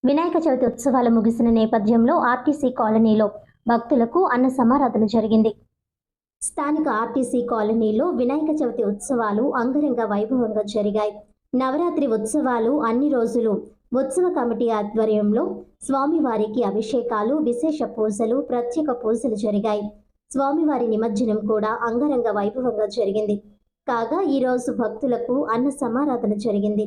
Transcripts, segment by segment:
వినాయక చవితి ఉత్సవాలు ముగిసిన నేపథ్యంలో ఆర్టీసీ కాలనీలో భక్తులకు అన్న సమారాధన జరిగింది. స్థానిక ఆర్టీసీ కాలనీలో వినాయక చవితి ఉత్సవాలు అంగరంగ వైభవంగా జరిగాయి. నవరాత్రి ఉత్సవాలు అన్ని రోజులు ఉత్సవ కమిటీ ఆధ్వర్యంలో స్వామివారికి అభిషేకాలు, విశేష పూజలు, ప్రత్యేక పూజలు జరిగాయి. స్వామివారి నిమజ్జనం కూడా అంగరంగ వైభవంగా జరిగింది. కాగా ఈరోజు భక్తులకు అన్న సమారాధన జరిగింది.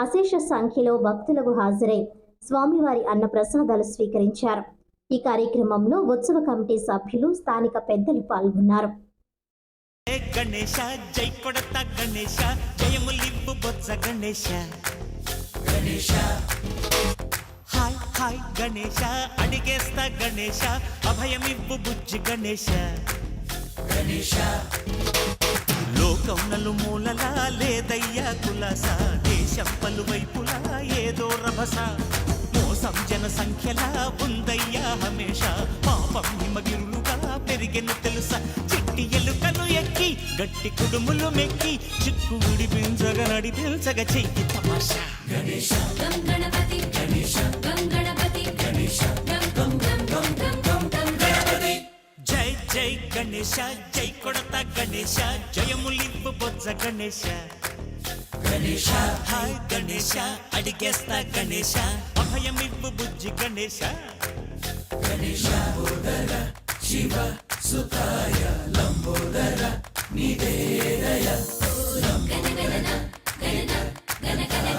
అశేష సంఖ్యలో భక్తులకు హాజరై స్వామివారి అన్న ప్రసాదాలు స్వీకరించారు. ఈ కార్యక్రమంలో ఉత్సవ కమిటీ సభ్యులు, స్థానిక పెద్దలు పాల్గొన్నారు. గణేశ జై కొడత గణేశ, జయములివ్వు బొజ్జ గణేశ. గణేశ హాయ్ హాయ్ గణేశ, అడిగేస్తా గణేశ, అభయమివ్వు బుజ్జి గణేశ. గణేశ లోకం నలుమూలలా లేదయ్యా కులాస, దేశం పలువైపులా ఏదో రభస, మోసం జన సంఖ్యలా ఉందయ్యా హమేష, పాపం హిమగిరులుగా పెరిగెను తెలుసా, చిట్టి ఎలుకలు ఎక్కి గట్టి కుడుములు మెక్కి చిక్కు విడిపించగా నడిపించగా చెయ్యి తమాషా. గణేశ గం గణపతి గణేశ గం గణపతి గణేశ గం గం గం గం గం గం గం గణపతి. జై జై గణేశ జై కొడత గణేశ, జయములివ్వు బొజ్జ గణేశ. గణేశ హాయ్ గణేశ, అడిగేస్తా గణేశ, అభయమివ్వు బుజ్జి గణేశ. గణేశ లంబోదర శివ సుతాయ, లంబోదర నివేదయ. గణ గణ గణ గణ